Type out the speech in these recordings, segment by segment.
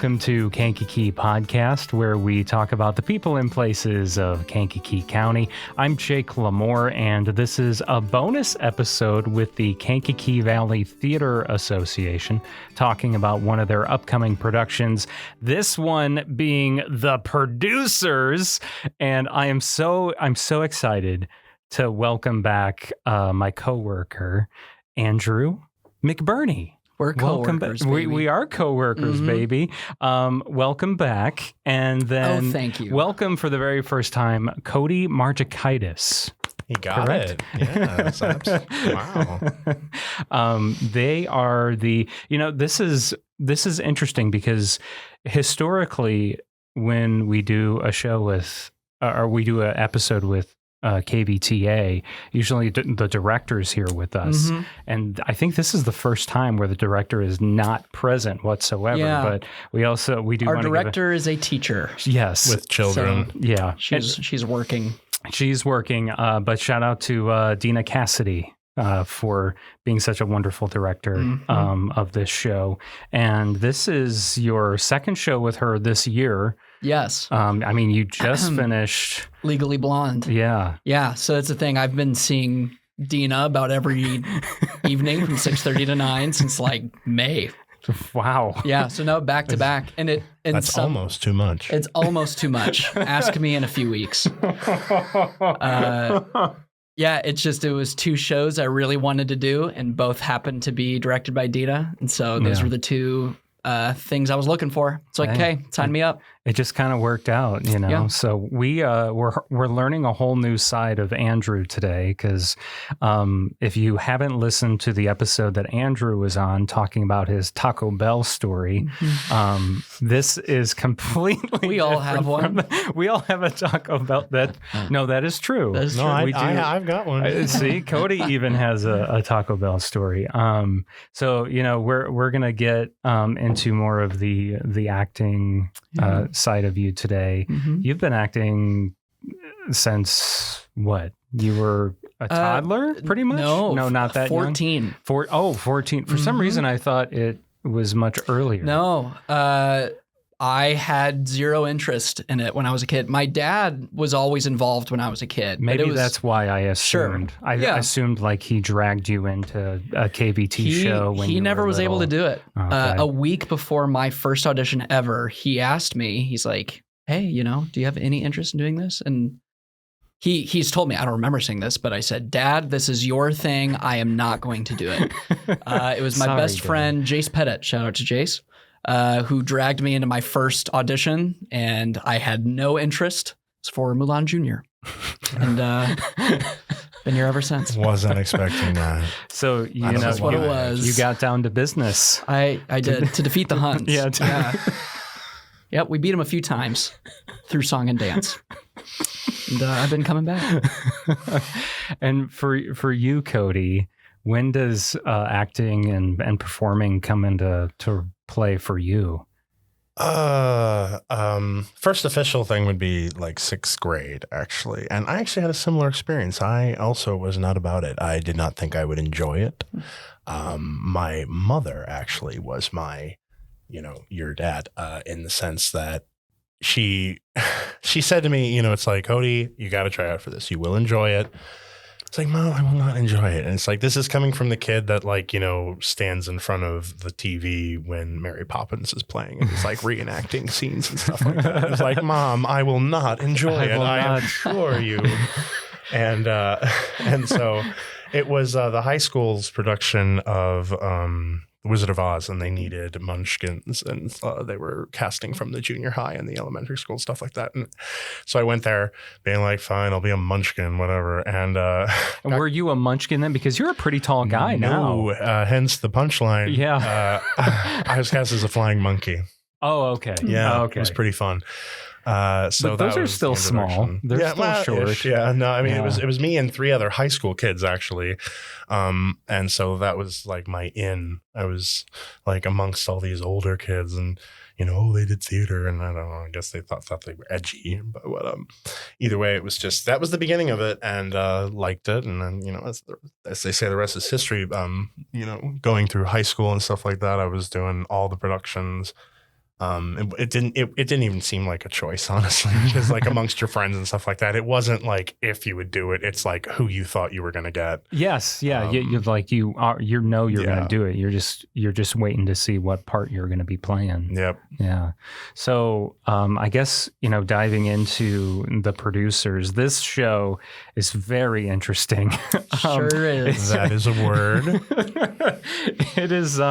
welcome to Kankakee Podcast, where we talk about the people and places of Kankakee County. I'm Jake LaMore, and this is a bonus episode with the Kankakee Valley Theater Association, talking about one of their upcoming productions, this one being The Producers. And I'm so excited to welcome back my coworker, Andrew McBurnie. We're coworkers, baby. We are coworkers, baby. Welcome back. And then thank you. Welcome for the very first time, Cody Marcukaitis. You got it. Yeah, that's wow. They are this is interesting because historically when we do a show with, or we do an episode with KVTA, usually the director is here with us. And I think this is the first time where the director is not present whatsoever. Yeah. But we do. Our director is a teacher. Yes. With children. So, yeah. She's working. She's working. But shout out to Dina Cassidy for being such a wonderful director of this show. And this is your second show with her this year. Yes. I mean, you just finished Legally Blonde. Yeah. Yeah. So that's the thing. I've been seeing Dina about every evening from 6:30 to 9 since like May. Wow. Yeah. So no, back to back. That's almost too much. It's almost too much. Ask me in a few weeks. Yeah, it was two shows I really wanted to do, and both happened to be directed by Dina. And so those were the two things I was looking for. It's like, okay, sign me up. It just kind of worked out, you know. Yeah. So we're learning a whole new side of Andrew today, because if you haven't listened to the episode that Andrew was on talking about his Taco Bell story, this is completely. We all have one. We all have a Taco Bell. That is true. That is true. I've got one. See, Cody even has a Taco Bell story. So we're gonna get into more of the acting side of you today. You've been acting since what? You were a toddler, pretty much? No, not that 14. Young? 14. For some reason, I thought it was much earlier. No, I had zero interest in it when I was a kid. My dad was always involved when I was a kid. Maybe that's why I assumed. Sure. I assumed like he dragged you into a KVT show when he never was able to do it. Okay. A week before my first audition ever, he asked me, he's like, hey, do you have any interest in doing this? And he's told me, I don't remember saying this, but I said, Dad, this is your thing. I am not going to do it. It was my best friend, Jace Pettit. Shout out to Jace. Who dragged me into my first audition, and I had no interest. It's for Mulan Jr. And been here ever since. Wasn't expecting that. So that's what it was. You got down to business. I did to defeat the Huns. Yeah. Yep, we beat them a few times through song and dance. And I've been coming back. And for you, Cody, when does acting and performing come into play for you? First official thing would be like 6th grade, actually. And I actually had a similar experience. I also was not about it. I did not think I would enjoy it. My mother actually was my, your dad, in the sense that she said to me, it's like, Cody, you got to try out for this. You will enjoy it. It's like, Mom, I will not enjoy it. And it's like, this is coming from the kid that stands in front of the TV when Mary Poppins is playing and is like reenacting scenes and stuff like that. It's like, Mom, I will not enjoy it. I assure you. And so it was the high school's production of Wizard of Oz, and they needed munchkins, and they were casting from the junior high and the elementary school, stuff like that. And so I went there being like, fine, I'll be a munchkin, whatever. And were you a munchkin then? Because you're a pretty tall guy now. Hence the punchline. Yeah. I was cast as a flying monkey. Oh, okay. Yeah. Okay. It was pretty fun. So those are still small. They're still short. Yeah, no, I mean, it was me and 3 other high school kids, actually. And so that was like my in. I was like amongst all these older kids, and they did theater, and I don't know, I guess they thought they were edgy, but either way, it was just, that was the beginning of it, and liked it. And then, as they say, the rest is history. Going through high school and stuff like that, I was doing all the productions. It didn't even seem like a choice, honestly, because like amongst your friends and stuff like that, it wasn't like if you would do it. It's like who you thought you were going to get. Yes. Yeah. You're going to do it. You're just waiting to see what part you're going to be playing. Yep. Yeah. So, I guess, diving into the producers, this show is very interesting. Sure is. That is a word. It is,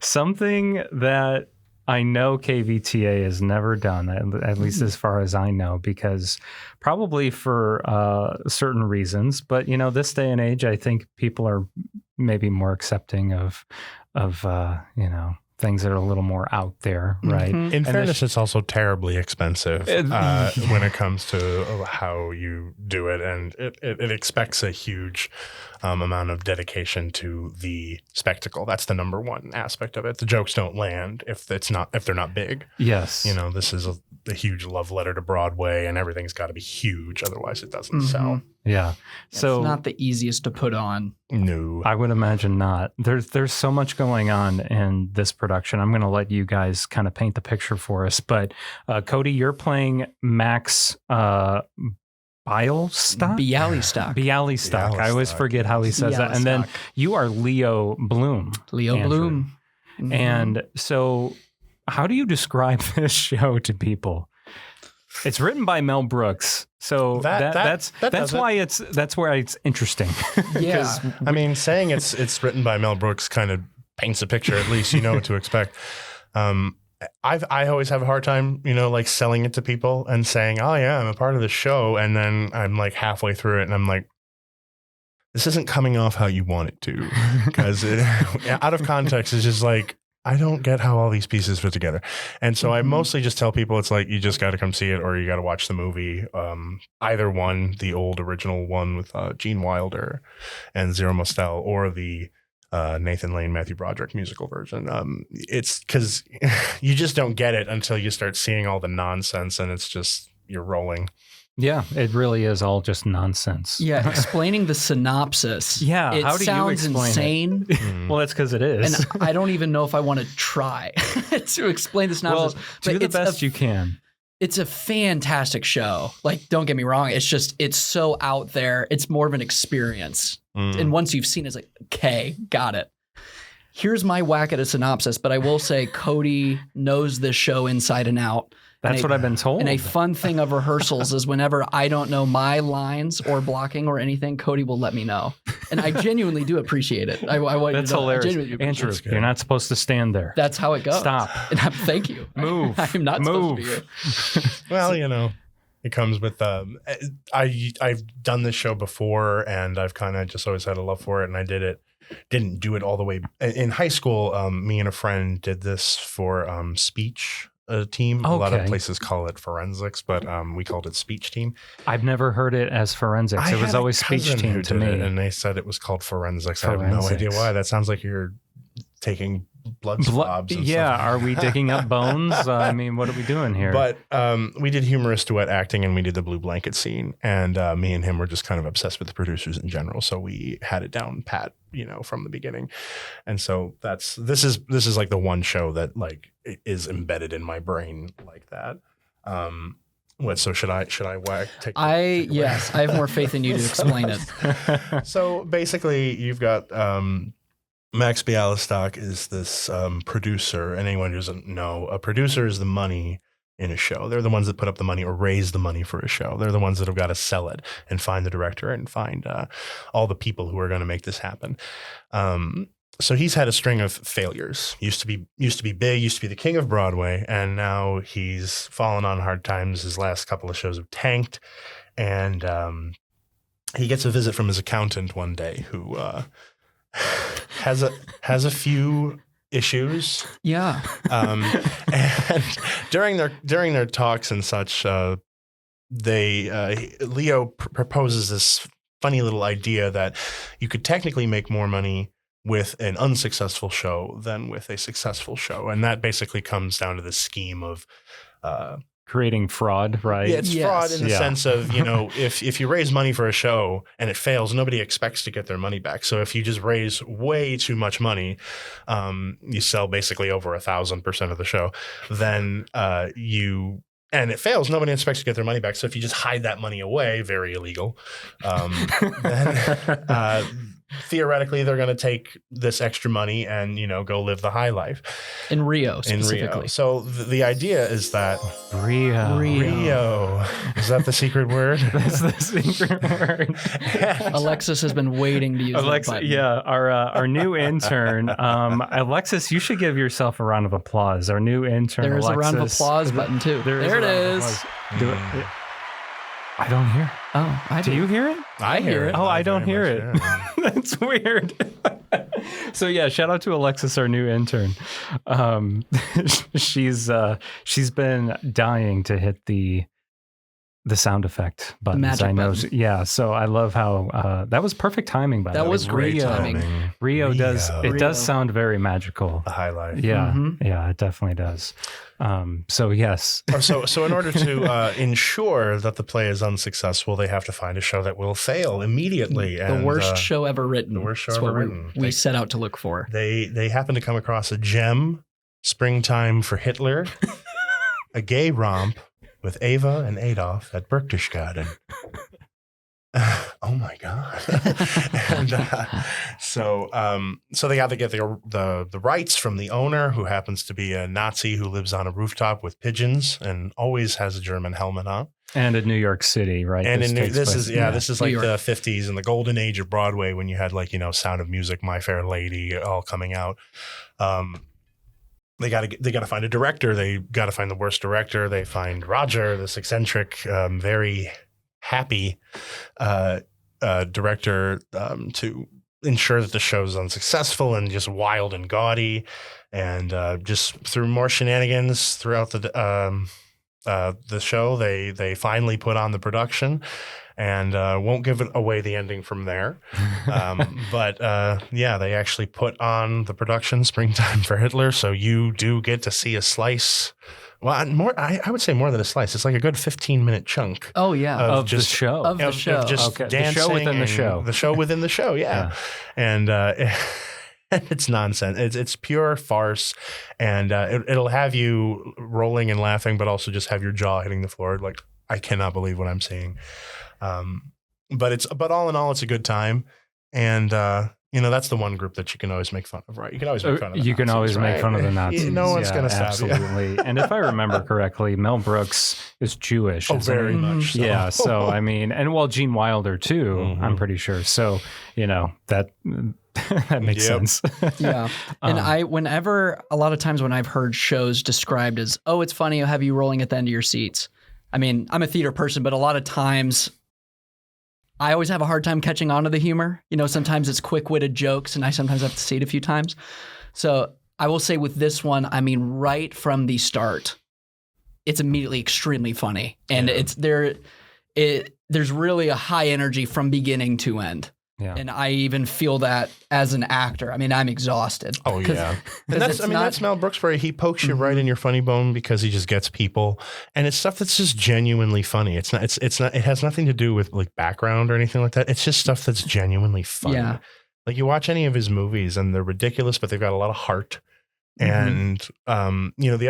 something that I know KVTA has never done, at least as far as I know, because probably for certain reasons. But, this day and age, I think people are maybe more accepting of things that are a little more out there, right? Mm-hmm. In fairness, it's also terribly expensive when it comes to how you do it. And it expects a huge amount of dedication to the spectacle. That's the number one aspect of it. The jokes don't land if they're not big. Yes. This is a huge love letter to Broadway, and everything's got to be huge. Otherwise it doesn't sell. Yeah. So it's not the easiest to put on. No. I would imagine not. There's so much going on in this production. I'm going to let you guys kind of paint the picture for us. But Cody, you're playing Max Bialystock. I always forget how he says that. And then you are Leo Bloom. Andrew. Bloom. Mm-hmm. And so how do you describe this show to people? It's written by Mel Brooks. So that's why it's interesting. Yeah. I mean, saying it's written by Mel Brooks kind of paints a picture. At least you know what to expect. I always have a hard time, like selling it to people and saying, oh yeah, I'm a part of the show. And then I'm like halfway through it and I'm like, this isn't coming off how you want it to, because out of context is just like, I don't get how all these pieces fit together. And so I mostly just tell people it's like, you just got to come see it or you got to watch the movie. Either one, the old original one with Gene Wilder and Zero Mostel, or the Nathan Lane, Matthew Broderick musical version. It's because you just don't get it until you start seeing all the nonsense, and it's just, you're rolling. Yeah, it really is all just nonsense. Yeah, explaining the synopsis. Yeah, it how do you explain insane. It? Well, that's because it is. And I don't even know if I want to try to explain the synopsis. Well, do the best you can. It's a fantastic show. Like, don't get me wrong. It's so out there. It's more of an experience. And once you've seen it, it's like, okay, got it. Here's my whack at a synopsis, but I will say Cody knows this show inside and out. That's what I've been told. And a fun thing of rehearsals is whenever I don't know my lines or blocking or anything, Cody will let me know. And I genuinely do appreciate it. I want That's you to know. hilarious. Andrew, you're not supposed to stand there. That's how it goes. Stop. And thank you. Move. I'm not supposed to be here. Well, it comes with, I've done this show before, and I've kind of just always had a love for it, and I didn't do it all the way. In high school, me and a friend did this for speech team. Okay. A lot of places call it forensics, but we called it speech team. I've never heard it as forensics. It was always speech team to me. And they said it was called forensics. I have no idea why. That sounds like you're taking blood swabs. Yeah, are we digging up bones? I mean, what are we doing here? But we did humorous duet acting, and we did the blue blanket scene. And me and him were just kind of obsessed with the producers in general. So we had it down pat, from the beginning. And so this is like the one show that like is embedded in my brain like that. So should I take yes, I have more faith in you to explain it. So basically you've got Max Bialystock is this producer. And anyone who doesn't know, a producer is the money in a show. They're the ones that put up the money or raise the money for a show. They're the ones that have got to sell it and find the director and find all the people who are going to make this happen. So he's had a string of failures. Used to be big, used to be the king of Broadway, and now he's fallen on hard times. His last couple of shows have tanked, and he gets a visit from his accountant one day who has a few issues. Yeah. And during their talks and such, Leo proposes this funny little idea that you could technically make more money with an unsuccessful show than with a successful show. And that basically comes down to the scheme of creating fraud, right? Yeah, it's fraud in the sense of, if you raise money for a show and it fails, nobody expects to get their money back. So if you just raise way too much money, you sell basically over 1,000% of the show, then and it fails, nobody expects to get their money back. So if you just hide that money away, very illegal, then theoretically they're going to take this extra money and, go live the high life. In Rio, specifically. So the idea is that Rio. Is that the secret word? That's the secret word. Alexis has been waiting to use that button. Yeah, our new intern. Alexis, you should give yourself a round of applause. Our new intern, There's Alexis. a round of applause button, too. There it is. Do it. I don't hear. Oh, I do. Do you hear it? I hear it. Oh, I don't hear it. Yeah. That's weird. So yeah, shout out to Alexis, our new intern. She's been dying to hit the sound effect buttons. Magic button. Yeah. So I love how that was perfect timing. By the way, that was great timing. Rio does sound very magical. The high life. Yeah, yeah, it definitely does. So yes. So in order to ensure that the play is unsuccessful, they have to find a show that will fail immediately. The worst show ever written. The worst show ever written. We set out to look for. They happen to come across a gem, Springtime for Hitler, a gay romp with Ava and Adolf at Berchtesgaden. Oh my God. And so they got to get the rights from the owner, who happens to be a Nazi who lives on a rooftop with pigeons and always has a German helmet on. And in New York City, right? And this is like the 50s and the golden age of Broadway, when you had Sound of Music, My Fair Lady all coming out. They got to find a director. They got to find the worst director. They find Roger, this eccentric, very happy director, to ensure that the show is unsuccessful and just wild and gaudy. And just through more shenanigans throughout the show, they finally put on the production. And won't give it away the ending from there. But they actually put on the production Springtime for Hitler. So you do get to see a slice. Well, I would say more than a slice. It's like a good 15-minute chunk. Oh, yeah. Of the show. Of the show. Just dancing. The show within the show. The show within the show, yeah. And it's nonsense. It's pure farce. And it'll have you rolling and laughing, but also just have your jaw hitting the floor. Like, I cannot believe what I'm seeing. But all in all, it's a good time. And, that's the one group that you can always make fun of, right? You can always make fun of the Nazis. You can always make fun of the Nazis. No one's going to stop you. Absolutely. And if I remember correctly, Mel Brooks is Jewish. Oh, very much so. Yeah. So, I mean, and Gene Wilder too, I'm pretty sure. So, that makes sense. Yeah. And a lot of times when I've heard shows described as, oh, it's funny, I'll have you rolling at the end of your seats. I mean, I'm a theater person, but a lot of times I always have a hard time catching on to the humor. Sometimes it's quick-witted jokes, and I sometimes have to see it a few times. So I will say with this one, I mean, right from the start, it's immediately extremely funny. And there's really a high energy from beginning to end. Yeah. And I even feel that as an actor. I mean, I'm exhausted. Oh, yeah. And that's Mel Brooks for you. He pokes you right in your funny bone because he just gets people. And it's stuff that's just genuinely funny. It's not, it has nothing to do with like background or anything like that. It's just stuff that's genuinely funny. Yeah. Like you watch any of his movies and they're ridiculous, but they've got a lot of heart. And, the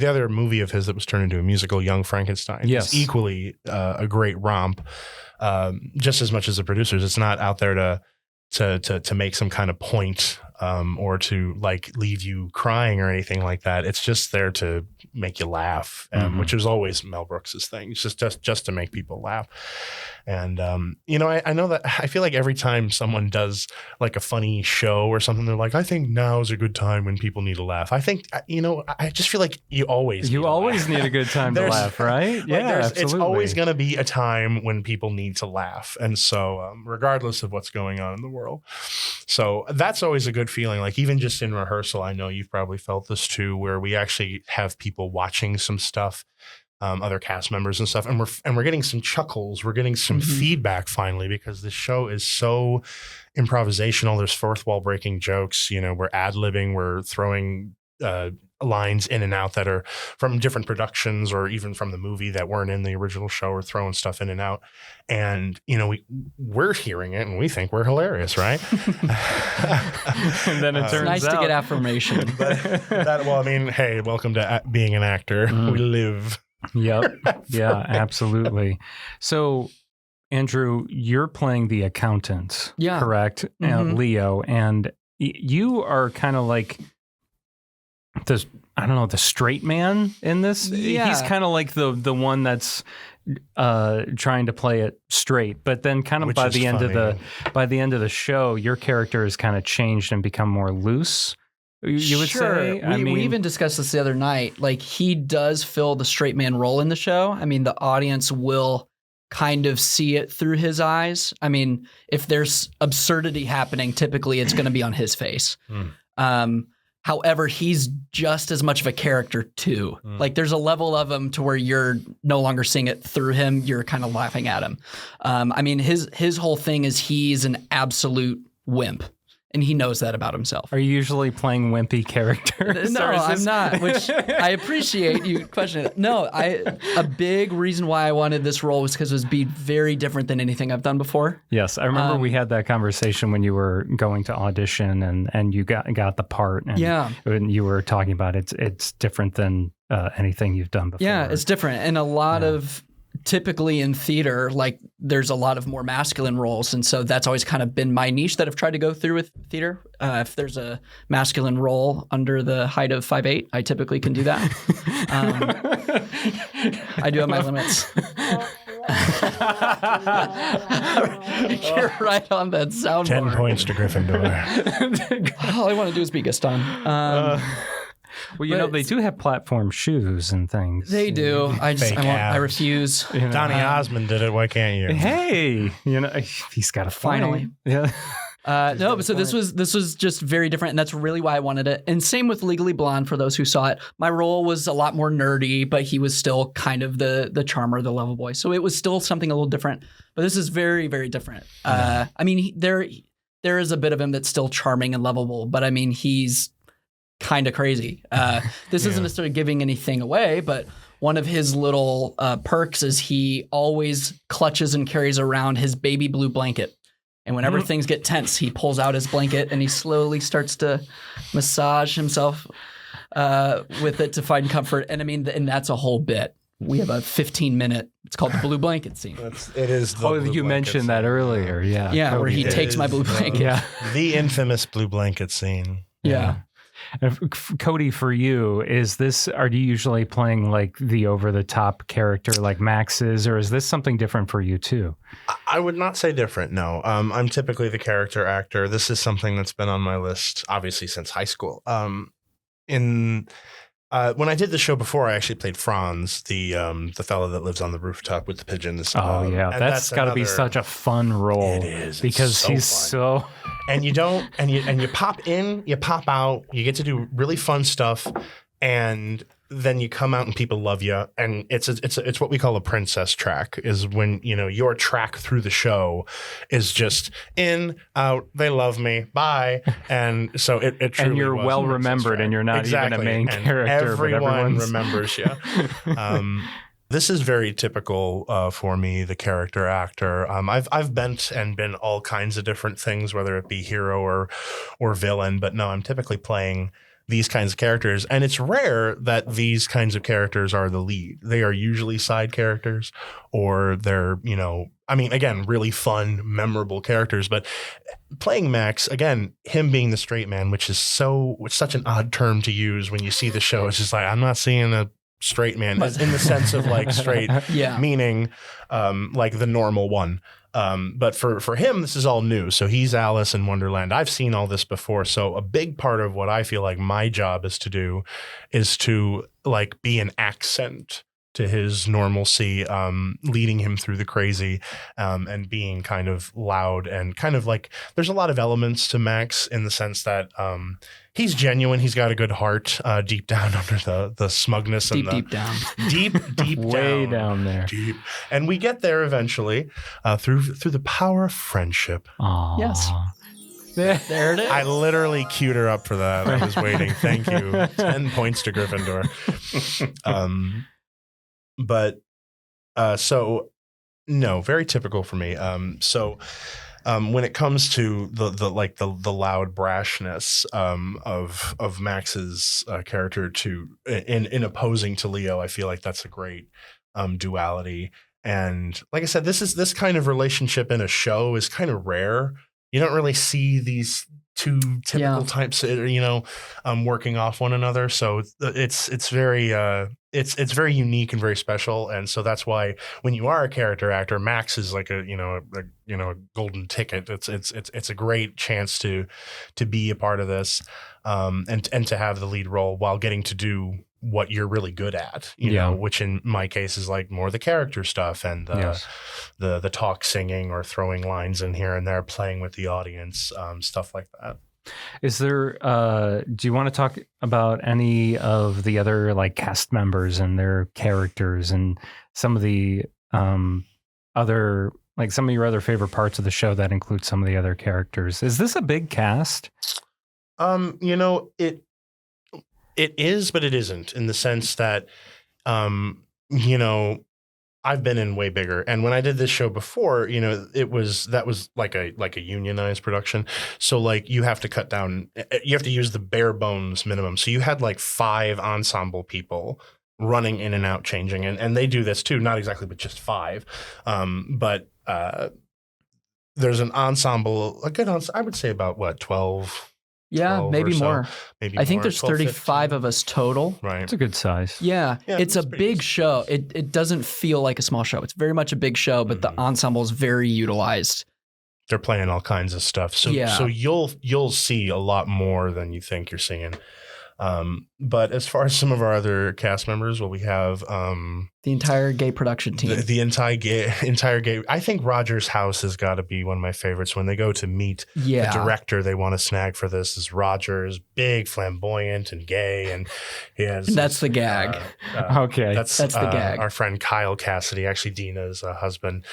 other movie of his that was turned into a musical, Young Frankenstein, is equally a great romp. Just as much as the producers. It's not out there to make some kind of point or to like leave you crying or anything like that. It's just there to make you laugh, which is always Mel Brooks's thing. It's just to make people laugh. And, I know that I feel like every time someone does like a funny show or something, they're like, I think now is a good time when people need to laugh. I think, I just feel like you always need a good time to laugh, right? Yeah, absolutely. It's always going to be a time when people need to laugh. And so regardless of what's going on in the world. So that's always a good feeling. Like even just in rehearsal, I know you've probably felt this too, where we actually have people watching some stuff. Other cast members and stuff, and we're getting some chuckles. We're getting some feedback finally because this show is so improvisational. There's fourth wall breaking jokes. We're ad-libbing. We're throwing lines in and out that are from different productions or even from the movie that weren't in the original show, or throwing stuff in and out. And, we're hearing it and we think we're hilarious, right? And then it turns nice out. to get affirmation. Hey, welcome to being an actor. We live. Yep. Yeah, absolutely. So, Andrew, you're playing the accountant, correct? Leo, and you are kind of like the straight man in this. Yeah. He's kind of like the one that's trying to play it straight, but then kind of by the end of the show, your character has kind of changed and become more loose. You would say? We even discussed this the other night. Like, he does fill the straight man role in the show. I mean, the audience will kind of see it through his eyes. I mean, if there's absurdity happening, typically it's going to be on his face. However, he's just as much of a character too. Like, there's a level of him to where you're no longer seeing it through him. You're kind of laughing at him. I mean, his whole thing is he's an absolute wimp. And he knows that about himself. Are you usually playing wimpy characters? No, I'm not, which I appreciate you questioning it. No, a big reason why I wanted this role was because it would be very different than anything I've done before. Yes, I remember we had that conversation when you were going to audition and you got the part. And you were talking about it's different than anything you've done before. Yeah, it's different. And a lot of... Typically in theater, like, there's a lot of more masculine roles. And so that's always kind of been my niche that I've tried to go through with theater. If there's a masculine role under the height of 5'8", I typically can do that. I do have my limits. You're right on that soundboard. 10 points to Gryffindor. All I want to do is be Gaston. Well, they do have platform shoes and things. They do. I refuse. Donny Osmond did it. Why can't you? Hey, he's got to finally. Yeah. No, but so this was just very different, and that's really why I wanted it. And same with Legally Blonde. For those who saw it, my role was a lot more nerdy, but he was still kind of the charmer, the lover boy. So it was still something a little different. But this is very, very different. I mean, there is a bit of him that's still charming and lovable, but I mean, he's kind of crazy. This isn't necessarily giving anything away, but one of his little perks is he always clutches and carries around his baby blue blanket. And whenever things get tense, he pulls out his blanket and he slowly starts to massage himself with it to find comfort. And I mean, and that's a whole bit. We have a 15-minute, it's called the blue blanket scene. It is the blue you mentioned scene. that earlier, yeah. Yeah, where he takes my blue blanket. The infamous blue blanket scene. Yeah. And Cody, for you, are you usually playing like the over-the-top character like Max is, or is this something different for you too? I would not say different, no. I'm typically the character actor. This is something that's been on my list, obviously, since high school. When I did the show before, I actually played Franz, the fellow that lives on the rooftop with the pigeons. Oh yeah, that's got to be such a fun role. It is because he's so. And you pop in, you pop out, you get to do really fun stuff, and then you come out and people love you. And it's what we call a princess track, is when your track through the show is just in, out, they love me, bye. And so it truly and you're was well remembered, and you're not even a main character, everyone remembers you. This is very typical for me, the character actor. I've been all kinds of different things, whether it be hero or villain. But no, I'm typically playing these kinds of characters. And it's rare that these kinds of characters are the lead. They are usually side characters, or they're, again, really fun, memorable characters. But playing Max, again, him being the straight man, which is such an odd term to use when you see the show. It's just like, I'm not seeing a straight man in the sense of like straight, meaning like the normal one. But for him, this is all new. So he's Alice in Wonderland. I've seen all this before. So a big part of what I feel like my job is to do is to like be an accent to his normalcy, leading him through the crazy, and being kind of loud and kind of like, there's a lot of elements to Max in the sense that he's genuine. He's got a good heart deep down under the smugness. Deep down. Deep way down there. Deep. And we get there eventually through the power of friendship. Aww. Yes. There it is. I literally queued her up for that. I was waiting. Thank you. 10 points to Gryffindor. So no, very typical for me. When it comes to the loud brashness of Max's character in opposing to Leo, I feel like that's a great duality. And like I said, this kind of relationship in a show is kind of rare. You don't really see these two typical types, working off one another. So it's very very unique and very special. And so that's why when you are a character actor, Max is like a golden ticket. It's a great chance to be a part of this, and to have the lead role while getting to do what you're really good at, you know, which in my case is like more the character stuff and the talk singing or throwing lines in here and there, playing with the audience, stuff like that. Is there, do you want to talk about any of the other like cast members and their characters and some of the other, like some of your other favorite parts of the show that include some of the other characters? Is this a big cast? It is, but it isn't, in the sense that, I've been in way bigger. And when I did this show before, that was like a unionized production. So like you have to cut down, you have to use the bare bones minimum. So you had like 5 ensemble people running in and out, changing. And they do this too, not exactly, but just 5. But there's an ensemble, I would say about 12. Yeah, maybe more. Maybe I think more, there's 12, 35 15. of us total. Right. It's a good size. Yeah, it's a big good. show. It doesn't feel like a small show. It's very much a big show, but the ensemble is very utilized. They're playing all kinds of stuff. So you'll see a lot more than you think you're seeing. But as far as some of our other cast members, we have the entire gay production team. The entire gay. I think Roger's house has got to be one of my favorites. When they go to meet the director they want to snag for this, is Roger's big, flamboyant, and gay, and he has. That's the gag. Okay, that's the gag. Our friend Kyle Cassidy, actually Dina's husband,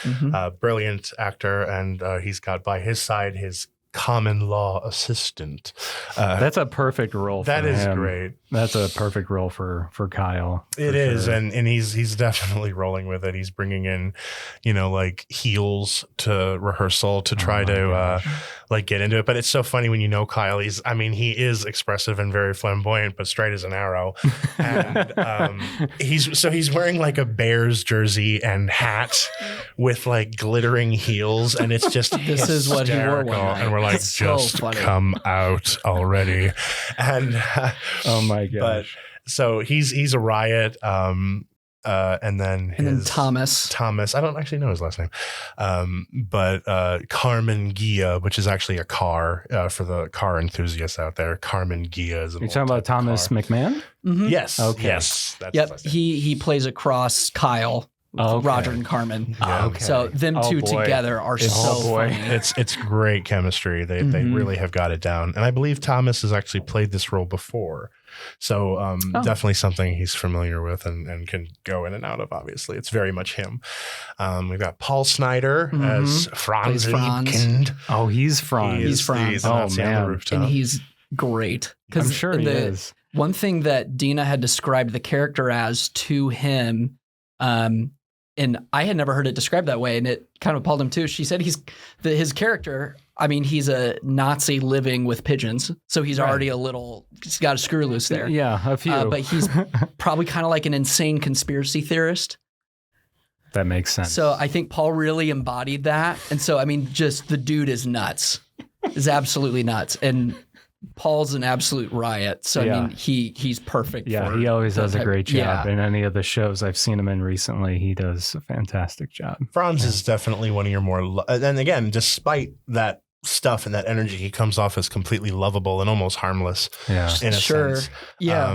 brilliant actor, and he's got by his side his common law assistant. That's a perfect role for him. That is great. That's a perfect role for Kyle. It is, sure. and he's definitely rolling with it. He's bringing in, like heels to rehearsal to try to get into it. But it's so funny when you know Kyle. He is expressive and very flamboyant, but straight as an arrow. And he's wearing like a Bears jersey and hat with like glittering heels, and it's just this is what he wore one night. And we're like, it's just so come out already. And oh my gosh. But so he's a riot. And then Thomas. I don't actually know his last name. But Carmen Gia, which is actually a car for the car enthusiasts out there. Carmen Gia is. You're talking about Thomas McMahon? Mm-hmm. Yes. Okay. Yes. Yep. He plays across Kyle. Okay. Roger and Carmen. Yeah. Okay. So them two together are so funny. It's great chemistry. They really have got it down. And I believe Thomas has actually played this role before. So definitely something he's familiar with and can go in and out of, obviously. It's very much him. We've got Paul Snyder as Franz Liebkind. Oh, he's Franz. He's Franz. Oh, man. And he's great. I'm sure he is. One thing that Dina had described the character as to him, and I had never heard it described that way, and it kind of appalled him too. She said his character, he's a Nazi living with pigeons, so he's already he's got a screw loose there. Yeah, a few. But he's probably kind of like an insane conspiracy theorist. That makes sense. So I think Paul really embodied that. And so, just the dude is nuts. Is absolutely nuts. And Paul's an absolute riot. So, he's perfect. Yeah, he always does a great job. In any of the shows I've seen him in recently, he does a fantastic job. Franz is definitely one of your more, and again, despite that stuff and that energy, he comes off as completely lovable and almost harmless. Yeah, in a sense. Yeah.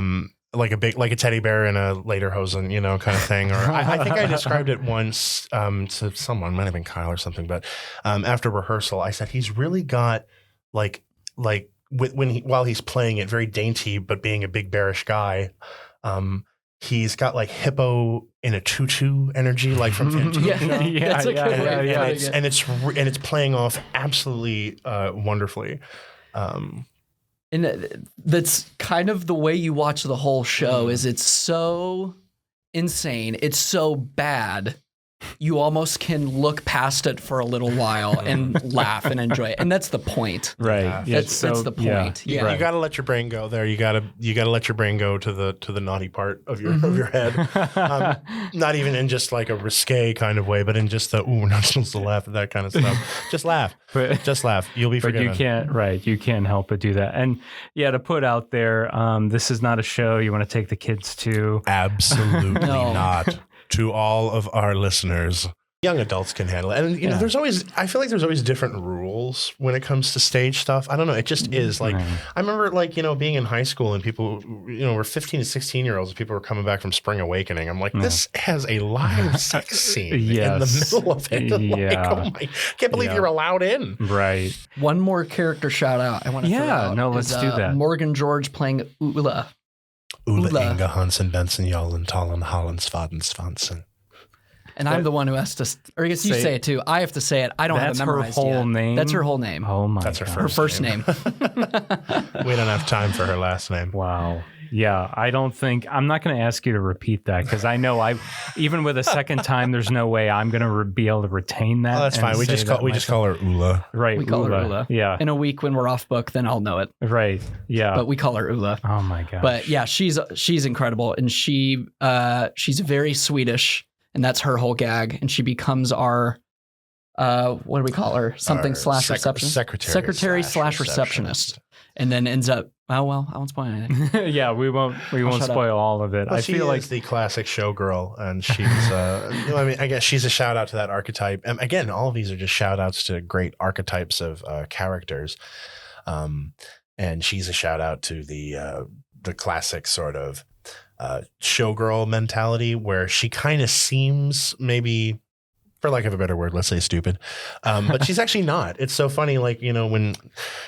Like a teddy bear in a lederhosen, kind of thing. Or I think I described it once to someone, might have been Kyle or something. But after rehearsal, I said he's really got while he's playing it very dainty, but being a big bearish guy, he's got like hippo in a tutu energy, like from Fantasia. That's a good way of putting it. And it's playing off absolutely wonderfully. And that's kind of the way you watch the whole show. Is it's so insane, it's so bad, you almost can look past it for a little while and laugh and enjoy it. And that's the point. Right. That's the point. You got to let your brain go there. You got to let your brain go to the naughty part of your head. Not even in just like a risque kind of way, but in just the, we're not supposed to laugh at that kind of stuff. Just laugh. Just laugh. You'll be forgiven. But you can't help but do that. And to put out there, this is not a show you want to take the kids to. Absolutely not. To all of our listeners, young adults can handle it. And, you know, I feel like there's always different rules when it comes to stage stuff. I don't know. It just is like, I remember like, you know, being in high school and people, you know, were 15 to 16 year olds and people were coming back from Spring Awakening. I'm like, this has a live sex scene in the middle of it. Like, oh my, can't believe you're allowed in. Right. One more character shout out I want to throw out. No, let's do that. Morgan George playing Ula. Ula Inga Hansen Benson Yolen Tollen Holland Svaden Svanson. And I'm the one who has to, or I guess you say it too. I have to say it. I don't have it memorized yet. That's her whole name? That's her whole name. Oh my God. That's her first name. We don't have time for her last name. Wow. Yeah, I'm not going to ask you to repeat that because I know even with a second time, there's no way I'm going to be able to retain that. Oh, that's fine. We just call her Ula. Right. We call her Ula. Yeah. In a week when we're off book, then I'll know it. Right. Yeah. But we call her Ula. Oh my gosh. But yeah, she's incredible. And she's very Swedish and that's her whole gag. And she becomes our, what do we call her? Something slash receptionist? Secretary slash receptionist. And then ends up, oh, well, I won't spoil anything. Yeah, we won't spoil all of it. Well, I feel like the classic showgirl, and she's, I mean, I guess she's a shout out to that archetype. And again, all of these are just shout outs to great archetypes of characters. And she's a shout out to the classic sort of showgirl mentality where she kind of seems maybe, for lack of a better word, let's say stupid. But she's actually not. It's so funny, like, you know, when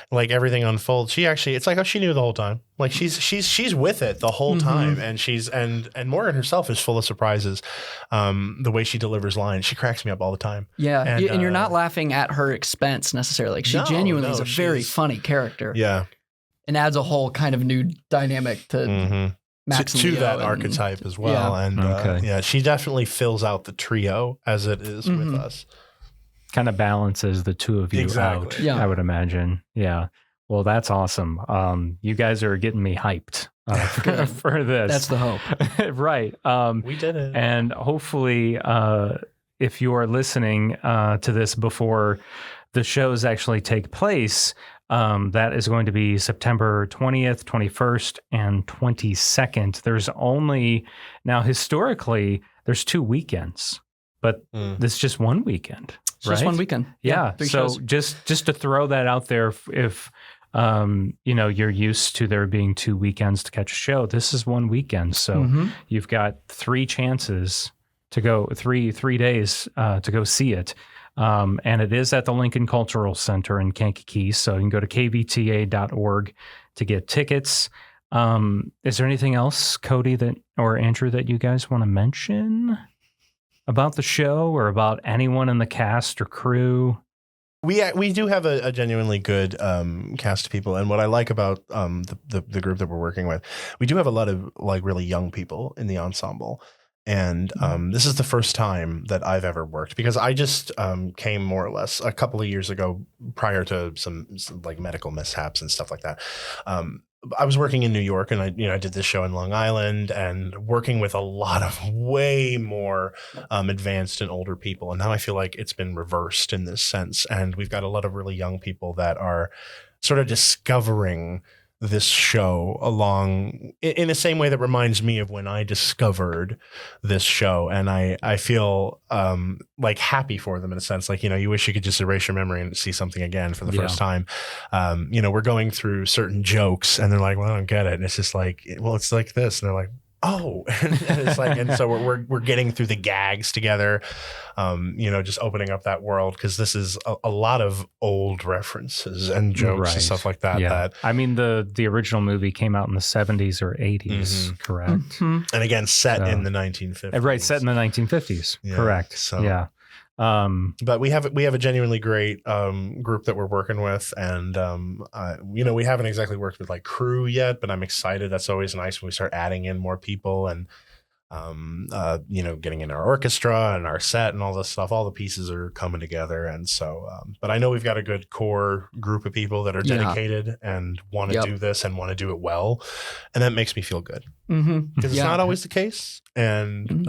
like everything unfolds, it's like, oh, she knew the whole time. Like she's with it the whole time. And and Morgan herself is full of surprises. The way she delivers lines, she cracks me up all the time. Yeah. And you're not laughing at her expense necessarily. Like she genuinely is a very funny character. Yeah. And adds a whole kind of new dynamic to Max to that archetype as well. Yeah. And she definitely fills out the trio as it is with us. Kind of balances the two of you out, I would imagine. Yeah. Well, that's awesome. You guys are getting me hyped for this. That's the hope. Right. We did it. And hopefully, if you are listening to this before the shows actually take place, that is going to be September 20th, 21st, and 22nd. There's now historically, there's 2 weekends, but this is just one weekend. It's just one weekend. Yeah. So just to throw that out there, if you know, you're used to there being 2 weekends to catch a show, this is one weekend. So you've got 3 chances to go, three days to go see it. And it is at the Lincoln Cultural Center in Kankakee. So you can go to kvta.org to get tickets. Is there anything else, Cody or Andrew, that you guys want to mention about the show or about anyone in the cast or crew? We do have a genuinely good cast of people. And what I like about the group that we're working with, we do have a lot of like really young people in the ensemble. And this is the first time that I've ever worked because I just came more or less a couple of years ago prior to some like medical mishaps and stuff like that. I was working in New York and I did this show in Long Island and working with a lot of way more advanced and older people. And now I feel like it's been reversed in this sense. And we've got a lot of really young people that are sort of discovering this show along in the same way that reminds me of when I discovered this show. And I feel like happy for them in a sense, like, you know, you wish you could just erase your memory and see something again for the first time. You know, we're going through certain jokes and they're like, well, I don't get it. And it's just like, well, it's like this. And they're like, oh, and it's like, and so we're getting through the gags together, just opening up that world, because this is a lot of old references and jokes and stuff like that. Yeah. I mean, the original movie came out in the 70s or 80s, correct? And again, set in the 1950s. Right, set in the 1950s, correct. So. Yeah. But we have a genuinely great group that we're working with, and we haven't exactly worked with like crew yet, but I'm excited. That's always nice when we start adding in more people and getting in our orchestra and our set and all this stuff. All the pieces are coming together, and so but I know we've got a good core group of people that are dedicated and want to do this and want to do it well, and that makes me feel good, because it's not always the case, and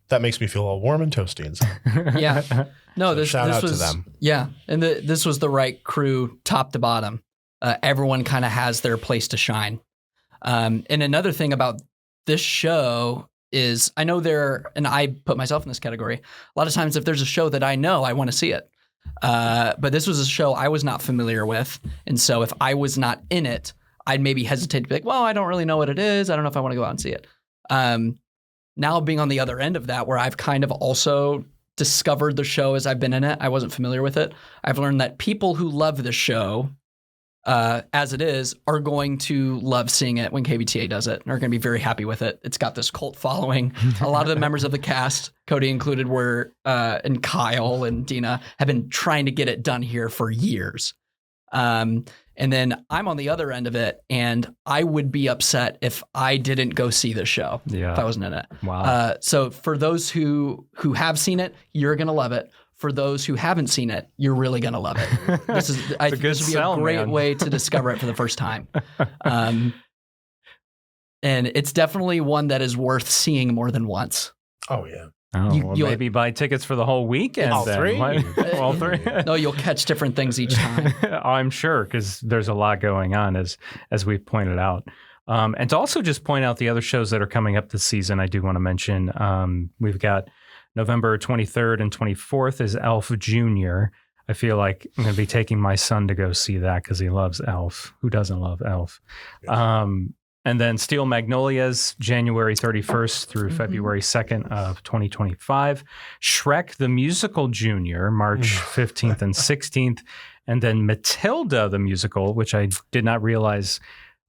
that makes me feel all warm and toasty inside. Yeah. No, so shout out to them. Yeah. And this was the right crew, top to bottom. Everyone kind of has their place to shine. And another thing about this show is, I know and I put myself in this category, a lot of times if there's a show that I know, I want to see it. But this was a show I was not familiar with. And so if I was not in it, I'd maybe hesitate to be like, well, I don't really know what it is. I don't know if I want to go out and see it. Now being on the other end of that, where I've kind of also discovered the show as I've been in it, I wasn't familiar with it. I've learned that people who love the show as it is are going to love seeing it when KVTA does it and are going to be very happy with it. It's got this cult following. A lot of the members of the cast, Cody included, and Kyle and Dina have been trying to get it done here for years. And then I'm on the other end of it, and I would be upset if I didn't go see the show if I wasn't in it. Wow. So for those who have seen it, you're going to love it. For those who haven't seen it, you're really going to love it. This would be a great way to discover it for the first time. And it's definitely one that is worth seeing more than once. Oh, yeah. Maybe buy tickets for the whole weekend. All three? All three. No, you'll catch different things each time. I'm sure, because there's a lot going on, as we've pointed out. And to also just point out the other shows that are coming up this season, I do want to mention, we've got November 23rd and 24th is Elf Jr. I feel like I'm going to be taking my son to go see that because he loves Elf. Who doesn't love Elf? And then Steel Magnolias, January 31st through February 2nd of 2025. Shrek the Musical Jr., March 15th and 16th. And then Matilda the Musical, which I did not realize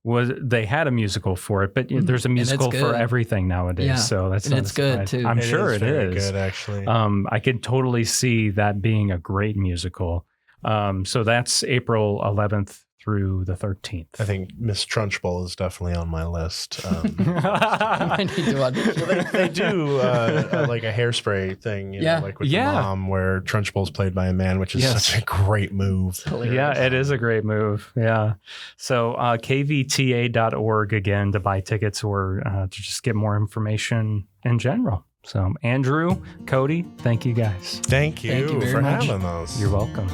they had a musical for it, but there's a musical for everything nowadays. Yeah. So it's good too. I'm sure it is good, actually. I could totally see that being a great musical. So that's April 11th through the 13th. I think Miss Trunchbull is definitely on my list. I need to watch it. They do like a Hairspray thing, like with the mom, where Trunchbull's played by a man, which is such a great move. Yeah, it is a great move. Yeah. So kvta.org again to buy tickets or to just get more information in general. So Andrew, Cody, thank you guys. Thank you very much. having us. You're welcome.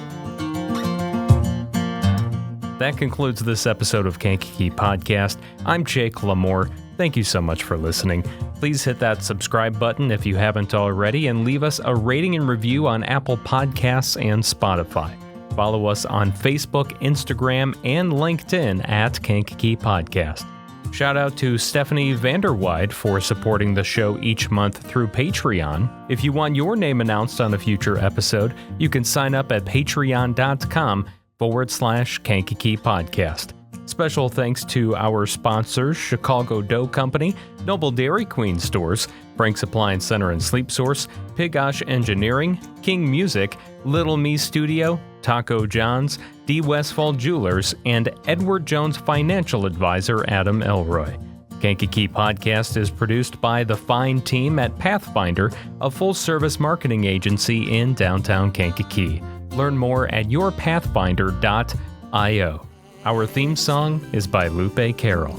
That concludes this episode of Kankakee Podcast. I'm Jake LaMore. Thank you so much for listening. Please hit that subscribe button if you haven't already and leave us a rating and review on Apple Podcasts and Spotify. Follow us on Facebook, Instagram, and LinkedIn at Kankakee Podcast. Shout out to Stephanie Vanderweide for supporting the show each month through Patreon. If you want your name announced on a future episode, you can sign up at patreon.com/Kankakee Podcast. Special thanks to our sponsors, Chicago Dough Company, Noble Dairy Queen Stores, Frank's Appliance Center and Sleep Source, Pigosh Engineering, King Music, Little Me Studio, Taco John's, D. Westfall Jewelers, and Edward Jones Financial Advisor Adam Elroy. Kankakee Podcast is produced by the fine team at Pathfinder, a full-service marketing agency in downtown Kankakee. Learn more at yourpathfinder.io. Our theme song is by Lupe Carroll.